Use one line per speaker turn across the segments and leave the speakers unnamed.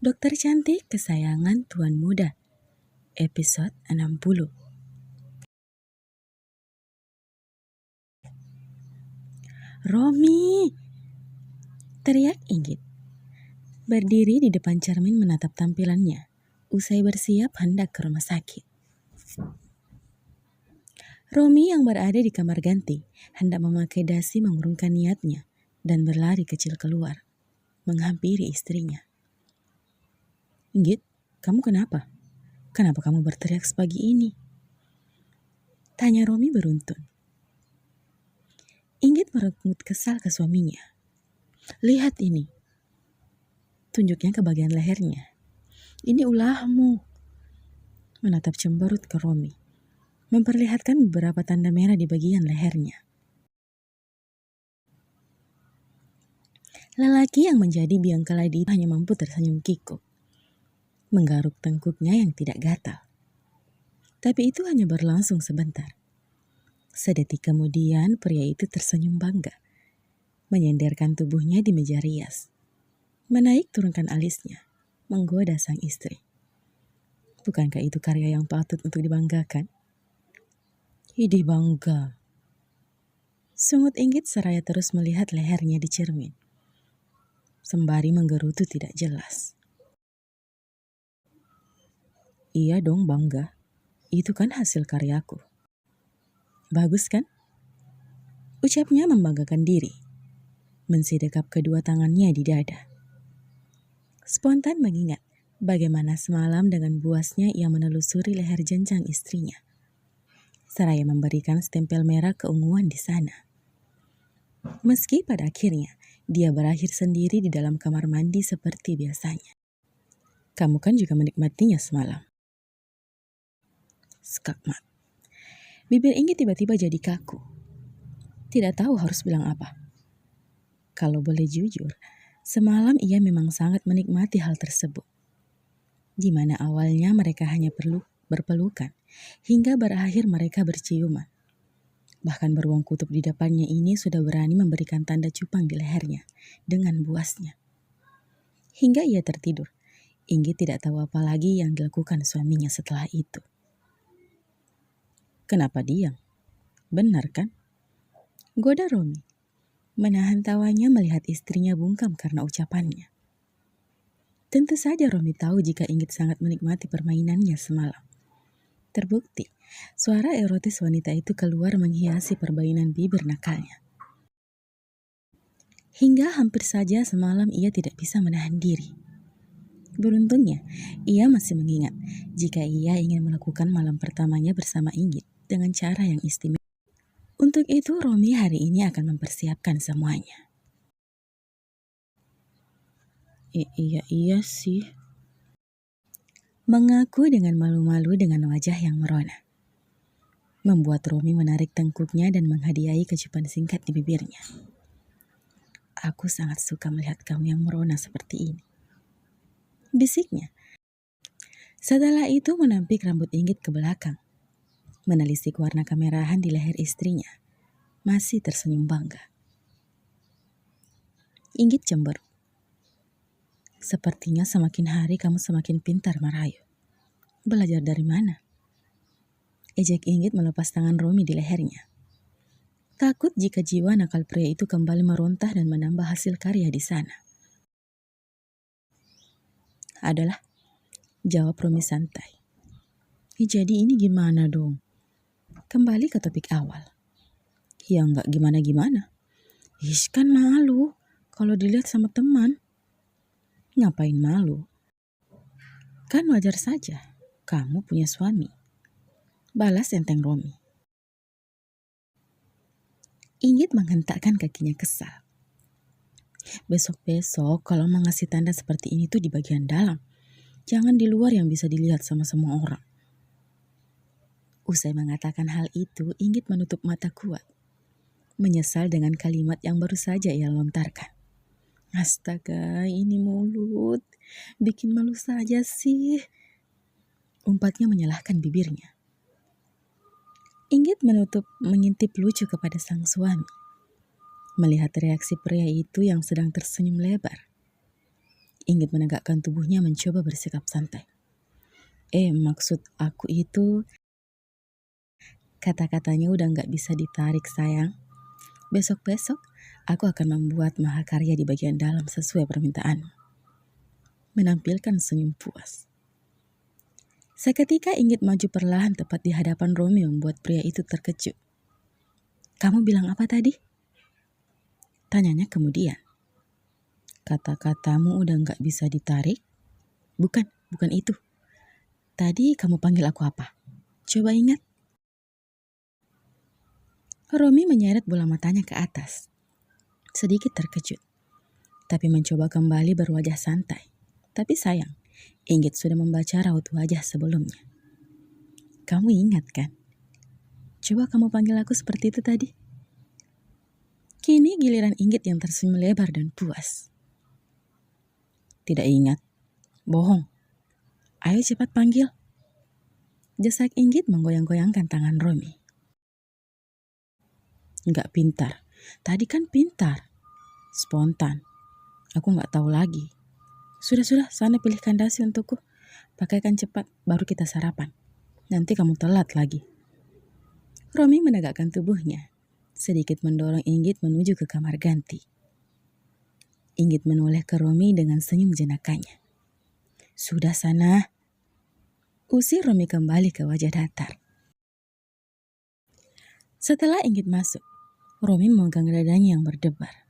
Dokter cantik kesayangan Tuan Muda, episode 60. Romi! Teriak Inggit. Berdiri di depan cermin menatap tampilannya, usai bersiap hendak ke rumah sakit. Romi yang berada di kamar ganti, hendak memakai dasi mengurungkan niatnya dan berlari kecil keluar, menghampiri istrinya. Inggit, kamu kenapa? Kenapa kamu berteriak sepagi ini? Tanya Romi beruntun. Inggit merengut kesal ke suaminya. Lihat ini. Tunjuknya ke bagian lehernya. Ini ulahmu. Menatap cemberut ke Romi. Memperlihatkan beberapa tanda merah di bagian lehernya. Lelaki yang menjadi biang keladi hanya mampu tersenyum kikuk. Menggaruk tengkuknya yang tidak gatal. Tapi itu hanya berlangsung sebentar. Sedetik kemudian pria itu tersenyum bangga. Menyenderkan tubuhnya di meja rias. Menaik turunkan alisnya. Menggoda sang istri. Bukankah itu karya yang patut untuk dibanggakan? Idih bangga. Sungut Inggit seraya terus melihat lehernya di cermin. Sembari menggerutu tidak jelas. Iya dong bangga. Itu kan hasil karyaku. Bagus kan? Ucapnya membanggakan diri. Mensidekap kedua tangannya di dada. Spontan mengingat bagaimana semalam dengan buasnya ia menelusuri leher jenjang istrinya. Seraya memberikan stempel merah keunguan di sana. Meski pada akhirnya dia berakhir sendiri di dalam kamar mandi seperti biasanya. Kamu kan juga menikmatinya semalam. Skakmat. Bibir Inggit tiba-tiba jadi kaku. Tidak tahu harus bilang apa. Kalau boleh jujur, semalam ia memang sangat menikmati hal tersebut. Di mana awalnya mereka hanya perlu berpelukan, hingga berakhir mereka berciuman. Bahkan beruang kutub di depannya ini sudah berani memberikan tanda cupang di lehernya dengan buasnya. Hingga ia tertidur, Inggit tidak tahu apa lagi yang dilakukan suaminya setelah itu. Kenapa diam? Benar kan? Goda Romi, menahan tawanya melihat istrinya bungkam karena ucapannya. Tentu saja Romi tahu jika Inggit sangat menikmati permainannya semalam. Terbukti, suara erotis wanita itu keluar menghiasi perbainan bibir nakalnya. Hingga hampir saja semalam ia tidak bisa menahan diri. Beruntungnya, ia masih mengingat jika ia ingin melakukan malam pertamanya bersama Inggit dengan cara yang istimewa. Untuk itu, Romi hari ini akan mempersiapkan semuanya. Iya sih. Mengaku dengan malu-malu dengan wajah yang merona. Membuat Romi menarik tengkuknya dan menghadiahi kecupan singkat di bibirnya. Aku sangat suka melihat kamu yang merona seperti ini. Bisiknya. Setelah itu menampik rambut Inggit ke belakang. Menelisik warna kemerahan di leher istrinya. Masih tersenyum bangga. Inggit cemberut. Sepertinya semakin hari kamu semakin pintar merayu. Belajar dari mana? Ejek Inggit melepas tangan Romi di lehernya. Takut jika jiwa nakal pria itu kembali merontah dan menambah hasil karya di sana. Adalah, jawab Romi santai. Jadi ini gimana dong? Kembali ke topik awal. Ya enggak gimana-gimana. Kan malu kalau dilihat sama teman. Ngapain malu? Kan wajar saja, kamu punya suami. Balas enteng Romi. Inggit menghentakkan kakinya kesal. Besok-besok kalau mengasih tanda seperti ini tuh di bagian dalam. Jangan di luar yang bisa dilihat sama semua orang. Usai mengatakan hal itu, Inggit menutup mata kuat. Menyesal dengan kalimat yang baru saja ia lontarkan. Astaga, ini mulut. Bikin malu saja sih. Umpatnya menyalahkan bibirnya. Inggit mengintip lucu kepada sang suami. Melihat reaksi pria itu yang sedang tersenyum lebar. Inggit menegakkan tubuhnya mencoba bersikap santai. Maksud aku itu, kata-katanya udah gak bisa ditarik sayang. Besok-besok aku akan membuat mahakarya di bagian dalam sesuai permintaan. Menampilkan senyum puas. Seketika Inggit maju perlahan tepat di hadapan Romi membuat pria itu terkejut. Kamu bilang apa tadi? Tanyanya kemudian. Kata-katamu udah gak bisa ditarik? Bukan itu. Tadi kamu panggil aku apa? Coba ingat. Romi menyeret bola matanya ke atas. Sedikit terkejut. Tapi mencoba kembali berwajah santai. Tapi sayang, Inggit sudah membaca raut wajah sebelumnya. Kamu ingat kan? Coba kamu panggil aku seperti itu tadi. Kini giliran Inggit yang tersenyum lebar dan puas. Tidak ingat. Bohong. Ayo cepat panggil. Desak Inggit menggoyang-goyangkan tangan Romi. Nggak pintar. Tadi kan pintar. Spontan. Aku nggak tahu lagi. Sudah, sana pilihkan dasi untukku. Pakaikan cepat, baru kita sarapan. Nanti kamu telat lagi. Romi menegakkan tubuhnya. Sedikit mendorong Inggit menuju ke kamar ganti. Inggit menoleh ke Romi dengan senyum jenakanya. Sudah sana. Usir Romi kembali ke wajah datar. Setelah Inggit masuk, Romi memegang dadanya yang berdebar.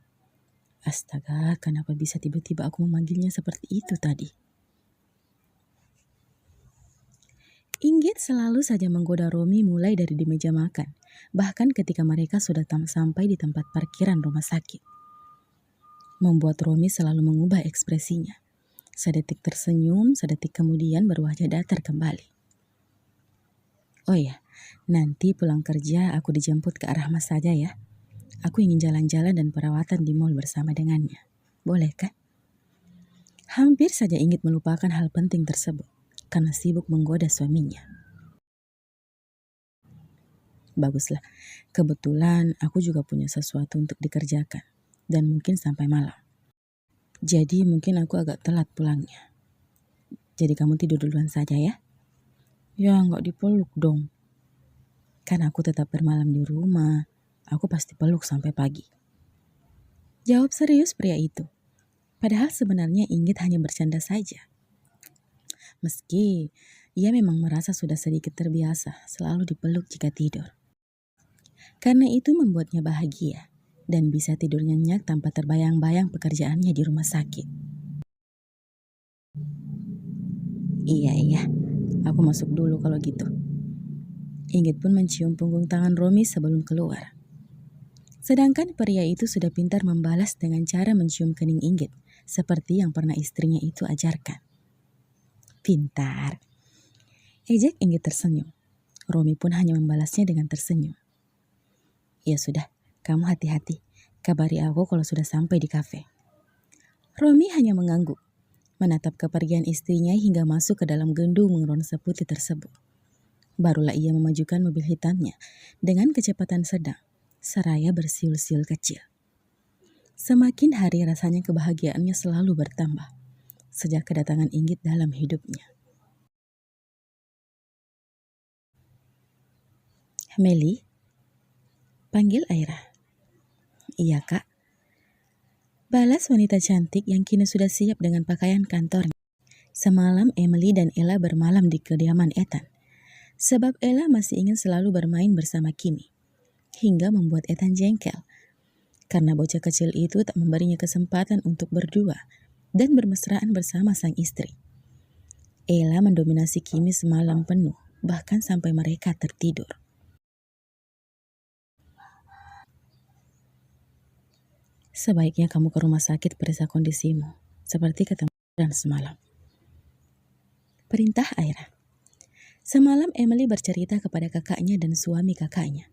Astaga, kenapa bisa tiba-tiba aku memanggilnya seperti itu tadi? Inggit selalu saja menggoda Romi mulai dari di meja makan, bahkan ketika mereka sudah sampai di tempat parkiran rumah sakit. Membuat Romi selalu mengubah ekspresinya. Sedetik tersenyum, sedetik kemudian berwajah datar kembali. Oh ya, nanti pulang kerja aku dijemput ke arah Mas saja ya. Aku ingin jalan-jalan dan perawatan di mall bersama dengannya. Boleh kan? Hampir saja Inggit melupakan hal penting tersebut karena sibuk menggoda suaminya. Baguslah, kebetulan aku juga punya sesuatu untuk dikerjakan dan mungkin sampai malam. Jadi mungkin aku agak telat pulangnya. Jadi kamu tidur duluan saja ya. Ya nggak dipeluk dong. Kan aku tetap bermalam di rumah. Aku pasti peluk sampai pagi. Jawab serius pria itu. Padahal sebenarnya Inggit hanya bercanda saja. Meski ia memang merasa sudah sedikit terbiasa selalu dipeluk jika tidur. Karena itu membuatnya bahagia dan bisa tidur nyenyak tanpa terbayang-bayang pekerjaannya di rumah sakit. Iya, aku masuk dulu kalau gitu. Inggit pun mencium punggung tangan Romi sebelum keluar. Sedangkan pria itu sudah pintar membalas dengan cara mencium kening Inggit, seperti yang pernah istrinya itu ajarkan. Pintar. Ejek Inggit tersenyum. Romi pun hanya membalasnya dengan tersenyum. Ya sudah, kamu hati-hati. Kabari aku kalau sudah sampai di kafe. Romi hanya mengangguk, menatap kepergian istrinya hingga masuk ke dalam gedung mengeronsa putih tersebut. Barulah ia memajukan mobil hitamnya dengan kecepatan sedang, seraya bersiul-siul kecil. Semakin hari rasanya kebahagiaannya selalu bertambah sejak kedatangan Inggit dalam hidupnya. Meli, panggil Aira. Iya kak. Balas wanita cantik yang kini sudah siap dengan pakaian kantornya. Semalam Emily dan Ella bermalam di kediaman Ethan. Sebab Ella masih ingin selalu bermain bersama Kimi. Hingga membuat Ethan jengkel. Karena bocah kecil itu tak memberinya kesempatan untuk berdua dan bermesraan bersama sang istri. Ella mendominasi Kimi semalam penuh, bahkan sampai mereka tertidur. Sebaiknya kamu ke rumah sakit periksa kondisimu, seperti ketemu dan semalam. Perintah Aira. Semalam Emily bercerita kepada kakaknya dan suami kakaknya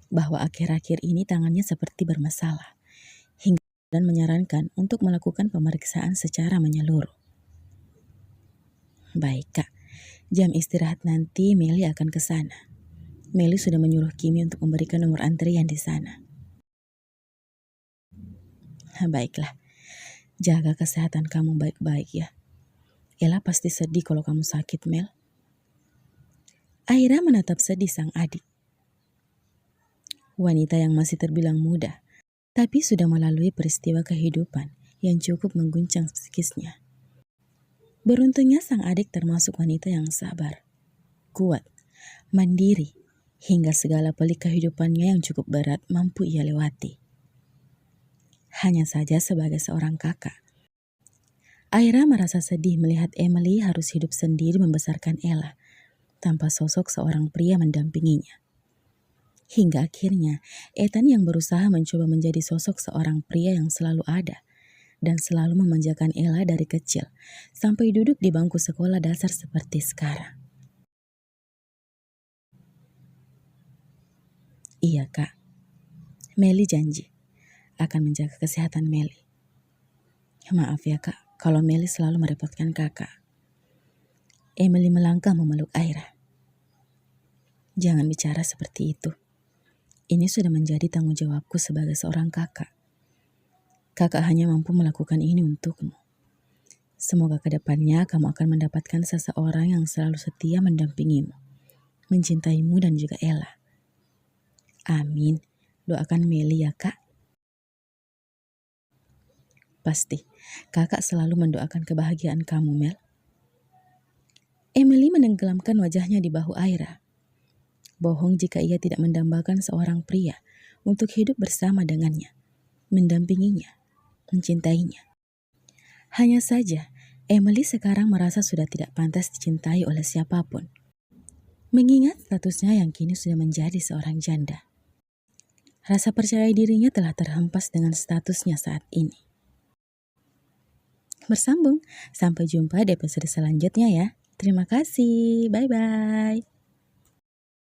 bahwa akhir-akhir ini tangannya seperti bermasalah, hingga dan menyarankan untuk melakukan pemeriksaan secara menyeluruh. Baik kak, jam istirahat nanti Meli akan ke sana. Meli sudah menyuruh Kimi untuk memberikan nomor antrian di sana. Baiklah, Jaga kesehatan kamu baik-baik ya. Ella pasti sedih kalau kamu sakit, Mel. Aira menatap sedih sang adik. Wanita yang masih terbilang muda, tapi sudah melalui peristiwa kehidupan yang cukup mengguncang psikisnya. Beruntungnya sang adik termasuk wanita yang sabar, kuat, mandiri, hingga segala pelik kehidupannya yang cukup berat mampu ia lewati. Hanya saja sebagai seorang kakak, Aira merasa sedih melihat Emily harus hidup sendiri membesarkan Ella tanpa sosok seorang pria mendampinginya. Hingga akhirnya Ethan yang berusaha mencoba menjadi sosok seorang pria yang selalu ada dan selalu memanjakan Ella dari kecil sampai duduk di bangku sekolah dasar seperti sekarang. Iya kak, Meli janji akan menjaga kesehatan Meli. Maaf ya kak, kalau Meli selalu merepotkan kakak. Emily melangkah memeluk Aira. Jangan bicara seperti itu. Ini sudah menjadi tanggung jawabku sebagai seorang kakak. Kakak hanya mampu melakukan ini untukmu. Semoga kedepannya kamu akan mendapatkan seseorang yang selalu setia mendampingimu, mencintaimu dan juga Ella. Amin. Doakan Meli ya kak. Pasti, kakak selalu mendoakan kebahagiaan kamu, Mel. Emily menenggelamkan wajahnya di bahu Aira. Bohong jika ia tidak mendambakan seorang pria untuk hidup bersama dengannya, mendampinginya, mencintainya. Hanya saja, Emily sekarang merasa sudah tidak pantas dicintai oleh siapapun. Mengingat statusnya yang kini sudah menjadi seorang janda. Rasa percaya dirinya telah terhempas dengan statusnya saat ini. Bersambung, sampai jumpa di episode selanjutnya ya. Terima kasih, bye-bye.